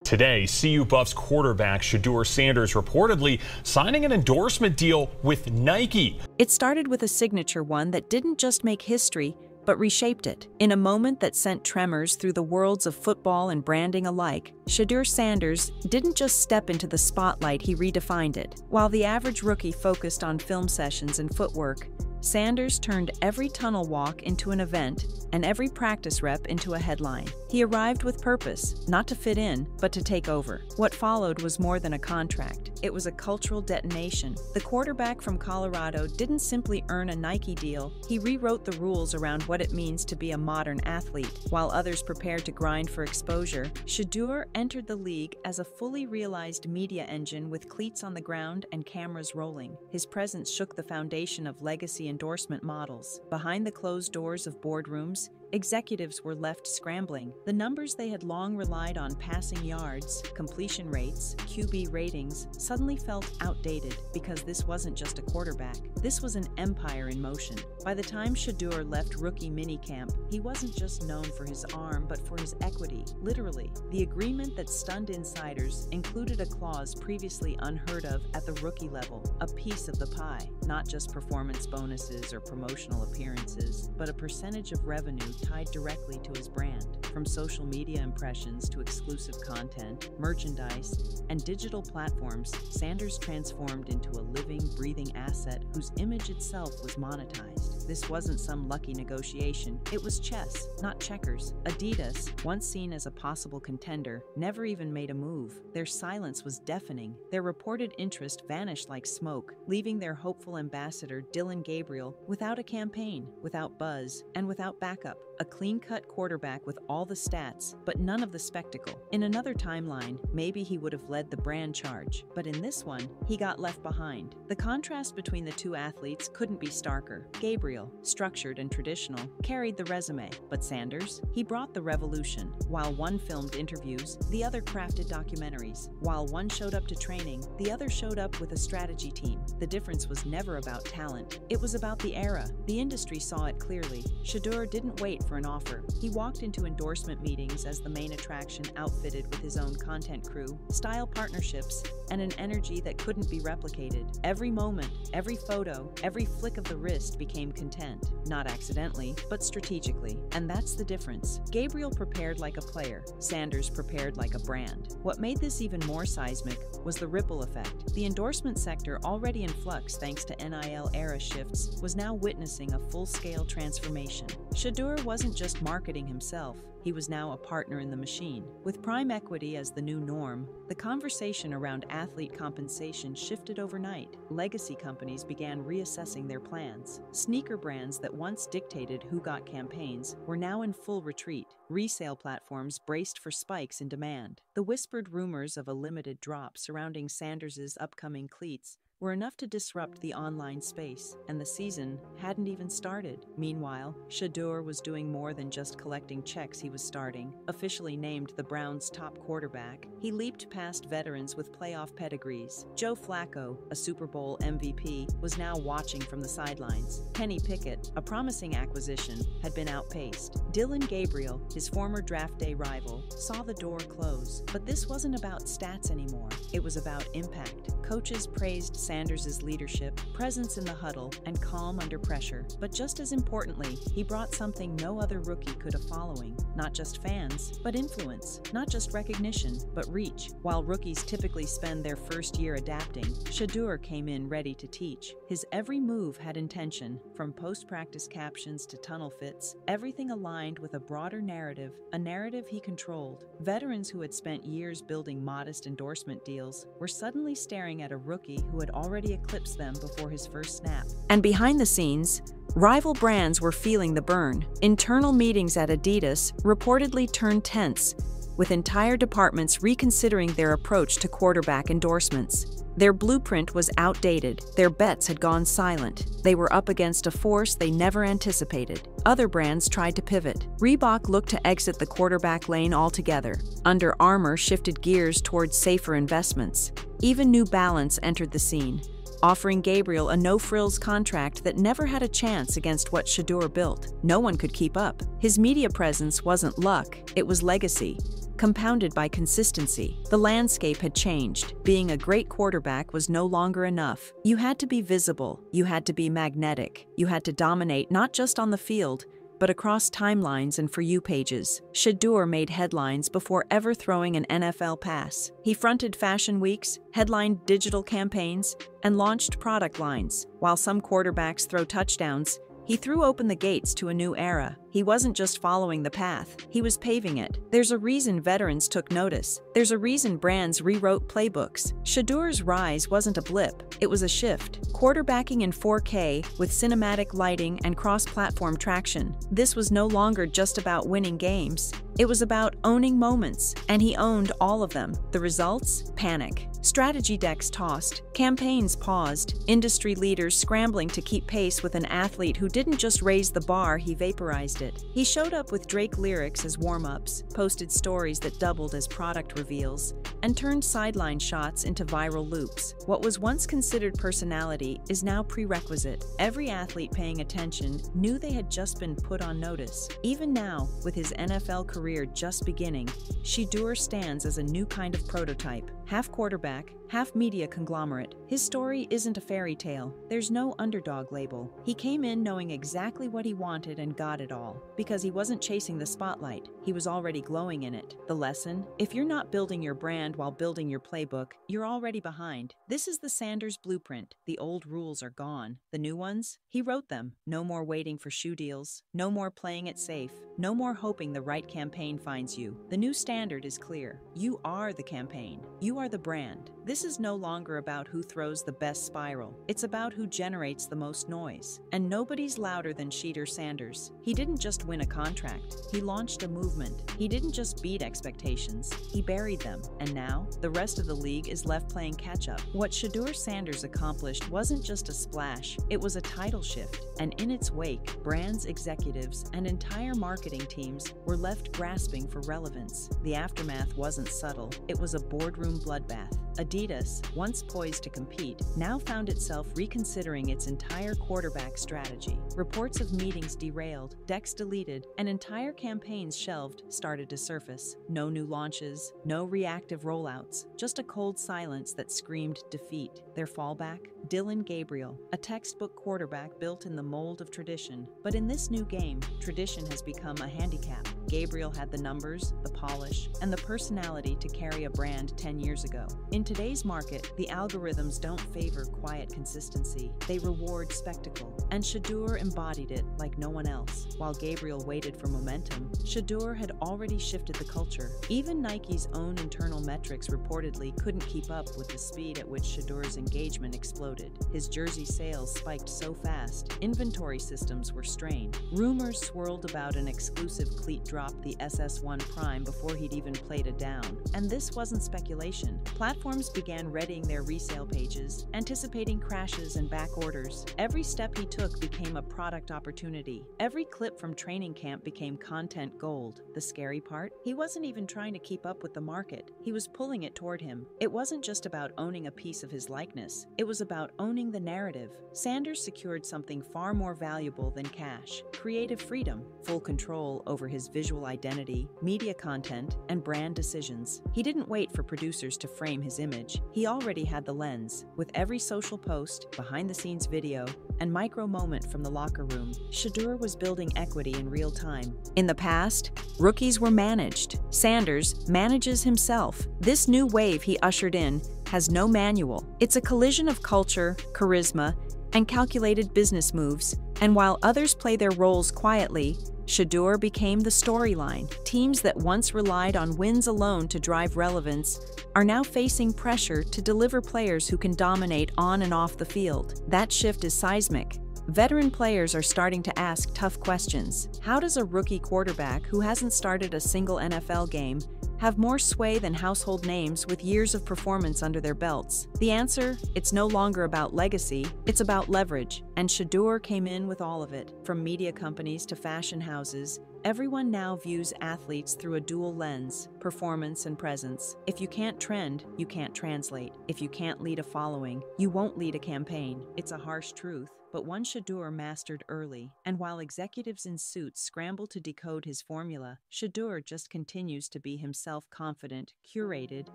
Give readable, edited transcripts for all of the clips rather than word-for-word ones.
Today, CU Buffs quarterback Shedeur Sanders reportedly signing an endorsement deal with Nike. It started with a signature one that didn't just make history, but reshaped it. In a moment that sent tremors through the worlds of football and branding alike, Shedeur Sanders didn't just step into the spotlight, he redefined it. While the average rookie focused on film sessions and footwork, Sanders turned every tunnel walk into an event and every practice rep into a headline. He arrived with purpose, not to fit in, but to take over. What followed was more than a contract. It was a cultural detonation. The quarterback from Colorado didn't simply earn a Nike deal, he rewrote the rules around what it means to be a modern athlete. While others prepared to grind for exposure, Shedeur entered the league as a fully realized media engine with cleats on the ground and cameras rolling. His presence shook the foundation of legacy endorsement models. Behind the closed doors of boardrooms, executives were left scrambling. The numbers they had long relied on, passing yards, completion rates, QB ratings, suddenly felt outdated because this wasn't just a quarterback. This was an empire in motion. By the time Shedeur left rookie minicamp, he wasn't just known for his arm, but for his equity. Literally, the agreement that stunned insiders included a clause previously unheard of at the rookie level, a piece of the pie, not just performance bonuses or promotional appearances, but a percentage of revenue tied directly to his brand. From social media impressions to exclusive content, merchandise, and digital platforms, Sanders transformed into a living, breathing asset whose image itself was monetized. This wasn't some lucky negotiation, it was chess, not checkers. Adidas, once seen as a possible contender, never even made a move. Their silence was deafening. Their reported interest vanished like smoke, leaving their hopeful ambassador Dillon Gabriel without a campaign, without buzz, and without backup. A clean-cut quarterback with all the stats, but none of the spectacle. In another timeline, maybe he would have led the brand charge, but in this one, he got left behind. The contrast between the two athletes couldn't be starker. Gabriel, structured and traditional, carried the resume, but Sanders, he brought the revolution. While one filmed interviews, the other crafted documentaries. While one showed up to training, the other showed up with a strategy team. The difference was never about talent. It was about the era. The industry saw it clearly. Shedeur didn't wait for an offer. He walked into endorsement meetings as the main attraction, outfitted with his own content crew, style partnerships, and an energy that couldn't be replicated. Every moment, every photo, every flick of the wrist became content, not accidentally, but strategically. And that's the difference. Gabriel prepared like a player, Sanders prepared like a brand. What made this even more seismic was the ripple effect. The endorsement sector, already in flux thanks to NIL era shifts, was now witnessing a full-scale transformation. Shedeur wasn't just marketing himself, he was now a partner in the machine. With prime equity as the new norm, the conversation around athlete compensation shifted overnight. Legacy companies began reassessing their plans. Sneaker brands that once dictated who got campaigns were now in full retreat. Resale platforms braced for spikes in demand. The whispered rumors of a limited drop surrounding Sanders' upcoming cleats were enough to disrupt the online space, and the season hadn't even started. Meanwhile, Shedeur was doing more than just collecting checks. He was starting. Officially named the Browns' top quarterback, he leaped past veterans with playoff pedigrees. Joe Flacco, a Super Bowl MVP, was now watching from the sidelines. Kenny Pickett, a promising acquisition, had been outpaced. Dillon Gabriel, his former draft day rival, saw the door close. But this wasn't about stats anymore. It was about impact. Coaches praised Sanders' leadership, presence in the huddle, and calm under pressure. But just as importantly, he brought something no other rookie could: a following. Not just fans, but influence. Not just recognition, but reach. While rookies typically spend their first year adapting, Shedeur came in ready to teach. His every move had intention, from post-practice captions to tunnel fits, everything aligned with a broader narrative, a narrative he controlled. Veterans who had spent years building modest endorsement deals were suddenly staring at a rookie who had already eclipsed them before his first snap. And behind the scenes, rival brands were feeling the burn. Internal meetings at Adidas reportedly turned tense, with entire departments reconsidering their approach to quarterback endorsements. Their blueprint was outdated. Their bets had gone silent. They were up against a force they never anticipated. Other brands tried to pivot. Reebok looked to exit the quarterback lane altogether. Under Armour shifted gears towards safer investments. Even New Balance entered the scene. offering Gabriel a no-frills contract that never had a chance against what Shedeur built. No one could keep up. His media presence wasn't luck, it was legacy, compounded by consistency. The landscape had changed. Being a great quarterback was no longer enough. You had to be visible, you had to be magnetic, you had to dominate not just on the field, but across timelines and For You pages. Shedeur made headlines before ever throwing an NFL pass. He fronted fashion weeks, headlined digital campaigns, and launched product lines. While some quarterbacks throw touchdowns, he threw open the gates to a new era. He wasn't just following the path, he was paving it. There's a reason veterans took notice. There's a reason brands rewrote playbooks. Shedeur's rise wasn't a blip, it was a shift. Quarterbacking in 4K with cinematic lighting and cross-platform traction. This was no longer just about winning games. It was about owning moments, and he owned all of them. The results? Panic. Strategy decks tossed, campaigns paused, industry leaders scrambling to keep pace with an athlete who didn't just raise the bar, he vaporized it. He showed up with Drake lyrics as warm-ups, posted stories that doubled as product reveals, and turned sideline shots into viral loops. What was once considered personality is now prerequisite. Every athlete paying attention knew they had just been put on notice. Even now, with his NFL career just beginning, Shedeur stands as a new kind of prototype. Half quarterback, half media conglomerate. His story isn't a fairy tale. There's no underdog label. He came in knowing exactly what he wanted and got it all. Because he wasn't chasing the spotlight, he was already glowing in it. The lesson? If you're not building your brand while building your playbook, you're already behind. This is the Sanders blueprint. The old rules are gone. The new ones? He wrote them. No more waiting for shoe deals. No more playing it safe. No more hoping the right campaign finds you. The new standard is clear. You are the campaign. You are the brand. This is no longer about who throws the best spiral. It's about who generates the most noise. And nobody's louder than Shedeur Sanders. He didn't just win a contract. He launched a movement. He didn't just beat expectations. He buried them. And now, the rest of the league is left playing catch-up. What Shedeur Sanders accomplished wasn't just a splash. It was a tidal shift. And in its wake, brands, executives, and entire marketing teams were left grasping for relevance. The aftermath wasn't subtle. It was a boardroom bloodbath. Adidas, once poised to compete, now found itself reconsidering its entire quarterback strategy. Reports of meetings derailed, decks deleted, and entire campaigns shelved started to surface. No new launches, no reactive rollouts, just a cold silence that screamed defeat. Their fallback? Dillon Gabriel, a textbook quarterback built in the mold of tradition. But in this new game, tradition has become a handicap. Gabriel had the numbers, the polish, and the personality to carry a brand 10 years ago. In today's market, the algorithms don't favor quiet consistency. They reward spectacle. And Shedeur embodied it like no one else. While Gabriel waited for momentum, Shedeur had already shifted the culture. Even Nike's own internal metrics reportedly couldn't keep up with the speed at which Shedeur's engagement exploded. His jersey sales spiked so fast, inventory systems were strained. Rumors swirled about an exclusive cleat drop, the SS1 Prime, before he'd even played a down. And this wasn't speculation. Platforms began readying their resale pages, anticipating crashes and back orders. Every step he took became a product opportunity. Every clip from training camp became content gold. The scary part? He wasn't even trying to keep up with the market. He was pulling it toward him. It wasn't just about owning a piece of his likeness. It was about owning the narrative. Sanders secured something far more valuable than cash: creative freedom, full control over his visual identity, media content, and brand decisions. He didn't wait for producers to frame his image. He already had the lens. With every social post, behind-the-scenes video, and micro moment from the locker room, Shedeur was building equity in real time. In the past, rookies were managed. Sanders manages himself. This new wave he ushered in has no manual. It's a collision of culture, charisma, and calculated business moves. And while others play their roles quietly, Shedeur became the storyline. Teams that once relied on wins alone to drive relevance are now facing pressure to deliver players who can dominate on and off the field. That shift is seismic. Veteran players are starting to ask tough questions. How does a rookie quarterback who hasn't started a single NFL game have more sway than household names with years of performance under their belts? The answer? It's no longer about legacy, it's about leverage. And Shedeur came in with all of it. From media companies to fashion houses, Everyone now views athletes through a dual lens, performance and presence. If you can't trend, you can't translate. If you can't lead a following, you won't lead a campaign. It's a harsh truth, but one Shedeur mastered early. And while executives in suits scramble to decode his formula, Shedeur just continues to be himself, confident, curated,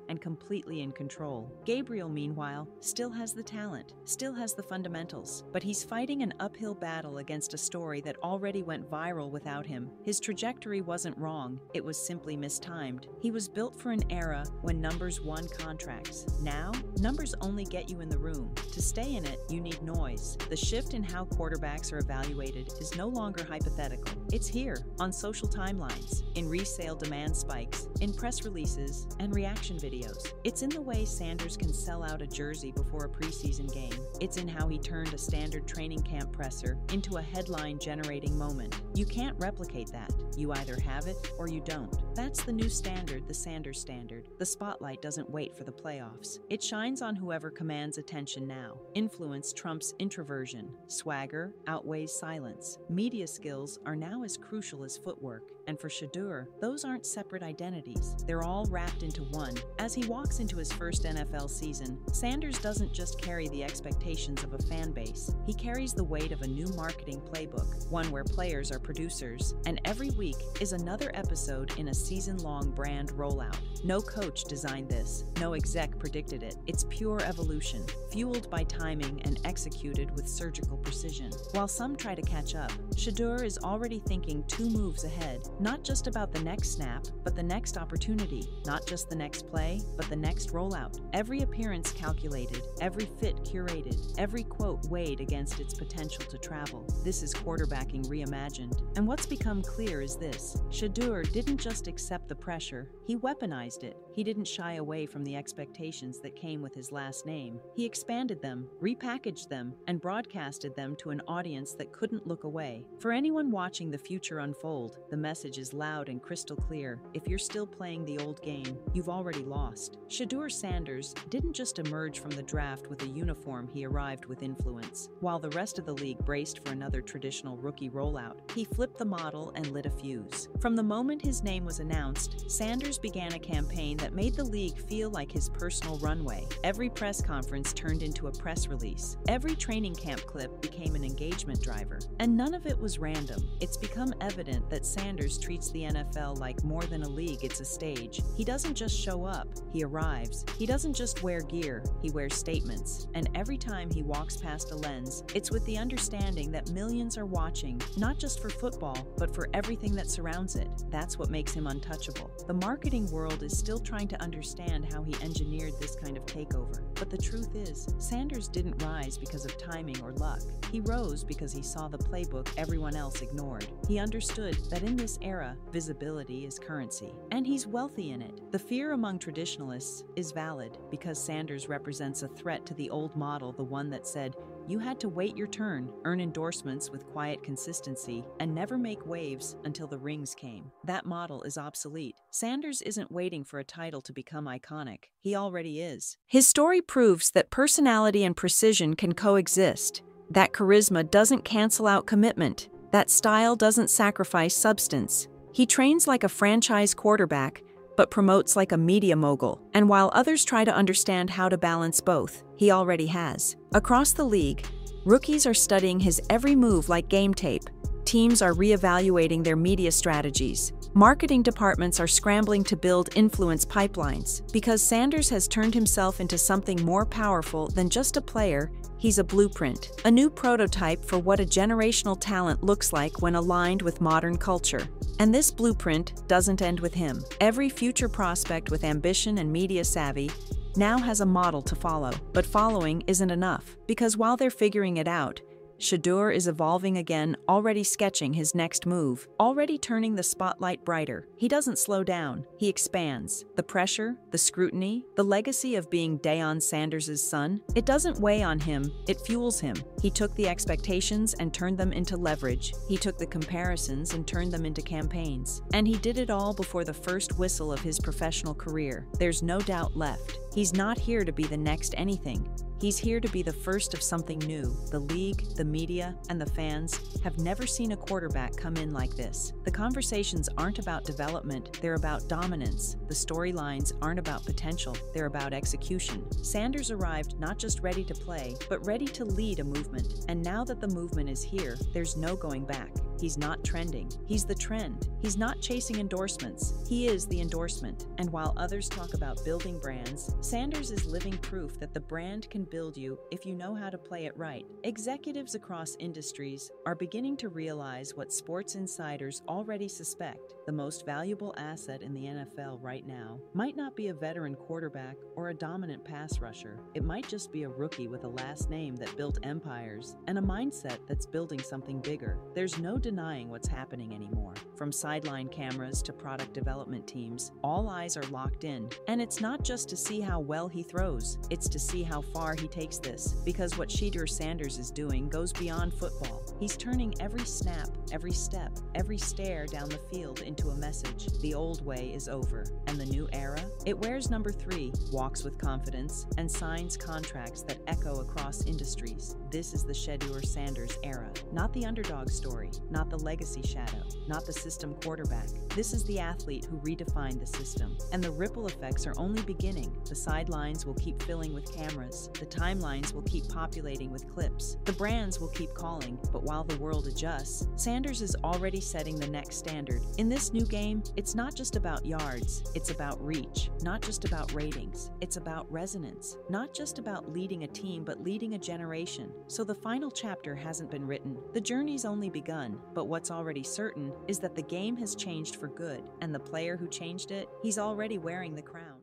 and completely in control. Gabriel, meanwhile, still has the talent, still has the fundamentals, but he's fighting an uphill battle against a story that already went viral without him. His trajectory wasn't wrong, it was simply mistimed. He was built for an era when numbers won contracts. Now, numbers only get you in the room. To stay in it, you need noise. The shift in how quarterbacks are evaluated is no longer hypothetical. It's here, on social timelines, in resale demand spikes, in press releases, and reaction videos. It's in the way Sanders can sell out a jersey before a preseason game. It's in how he turned a standard training camp presser into a headline-generating moment. You can't replicate that. You either have it or you don't. That's the new standard, the Sanders standard. The spotlight doesn't wait for the playoffs. It shines on whoever commands attention now. Influence trumps introversion. Swagger outweighs silence. Media skills are now as crucial as footwork. And for Shedeur, those aren't separate identities. They're all wrapped into one. As he walks into his first NFL season, Sanders doesn't just carry the expectations of a fan base. He carries the weight of a new marketing playbook, one where players are producers, and every week is another episode in a season-long brand rollout. No coach designed this. No exec predicted it. It's pure evolution, fueled by timing and executed with surgical precision. While some try to catch up, Shedeur is already thinking 2 moves ahead, not just about the next snap, but the next opportunity, not just the next play, but the next rollout. Every appearance calculated, every fit curated, every quote weighed against its potential to travel. This is quarterbacking reimagined. And what's become clear is this: Shedeur didn't just accept the pressure, he weaponized it. He didn't shy away from the expectations that came with his last name. He expanded them, repackaged them, and broadcasted them to an audience that couldn't look away. For anyone watching the future unfold, the message is loud and crystal clear. If you're still playing the old game, you've already lost. Shedeur Sanders didn't just emerge from the draft with a uniform, he arrived with influence. While the rest of the league braced for another traditional rookie rollout, he flipped the model and lit a fuse. From the moment his name was announced, Sanders began a campaign that made the league feel like his personal runway. Every press conference turned into a press release. Every training camp clip became an engagement driver. And none of it was random. It's become evident that Sanders treats the NFL like more than a league, it's a stage. He doesn't just show up, he arrives. He doesn't just wear gear, he wears statements. And every time he walks past a lens, it's with the understanding that millions are watching, not just for football, but for everything that surrounds it. That's what makes him untouchable. The marketing world is still trying to understand how he engineered this kind of takeover. But the truth is, Sanders didn't rise because of timing or luck. He rose because he saw the playbook everyone else ignored. He understood that in this era, visibility is currency, and he's wealthy in it. The fear among traditionalists is valid because Sanders represents a threat to the old model, the one that said, you had to wait your turn, earn endorsements with quiet consistency, and never make waves until the rings came. That model is obsolete. Sanders isn't waiting for a title to become iconic. He already is. His story proves that personality and precision can coexist. That charisma doesn't cancel out commitment. That style doesn't sacrifice substance. He trains like a franchise quarterback, but promotes like a media mogul. And while others try to understand how to balance both, he already has. Across the league, rookies are studying his every move like game tape. Teams are reevaluating their media strategies. Marketing departments are scrambling to build influence pipelines. Because Sanders has turned himself into something more powerful than just a player, he's a blueprint, a new prototype for what a generational talent looks like when aligned with modern culture. And this blueprint doesn't end with him. Every future prospect with ambition and media savvy now has a model to follow. But following isn't enough, because while they're figuring it out, Shedeur is evolving again, already sketching his next move, already turning the spotlight brighter. He doesn't slow down, he expands. The pressure, the scrutiny, the legacy of being Deion Sanders' son, it doesn't weigh on him, it fuels him. He took the expectations and turned them into leverage. He took the comparisons and turned them into campaigns. And he did it all before the first whistle of his professional career. There's no doubt left. He's not here to be the next anything. He's here to be the first of something new. The league, the media, and the fans have never seen a quarterback come in like this. The conversations aren't about development, they're about dominance. The storylines aren't about potential, they're about execution. Sanders arrived not just ready to play, but ready to lead a movement. And now that the movement is here, there's no going back. He's not trending. He's the trend. He's not chasing endorsements. He is the endorsement. And while others talk about building brands, Sanders is living proof that the brand can build you if you know how to play it right. Executives across industries are beginning to realize what sports insiders already suspect. The most valuable asset in the NFL right now might not be a veteran quarterback or a dominant pass rusher. It might just be a rookie with a last name that built empires and a mindset that's building something bigger. There's no denying what's happening anymore. From sideline cameras to product development teams, all eyes are locked in. And it's not just to see how well he throws, it's to see how far he takes this. Because what Shedeur Sanders is doing goes beyond football. He's turning every snap, every step, every stare down the field into a message. The old way is over. And the new era? It wears number 3, walks with confidence, and signs contracts that echo across industries. This is the Shedeur Sanders era. Not the underdog story, not the legacy shadow, not the system quarterback. This is the athlete who redefined the system. And the ripple effects are only beginning. The sidelines will keep filling with cameras. The timelines will keep populating with clips. The brands will keep calling. But while the world adjusts, Sanders is already setting the next standard. In this new game, it's not just about yards. It's about reach. Not just about ratings. It's about resonance. Not just about leading a team, but leading a generation. So the final chapter hasn't been written. The journey's only begun. But what's already certain is that the game has changed for good, and the player who changed it, he's already wearing the crown.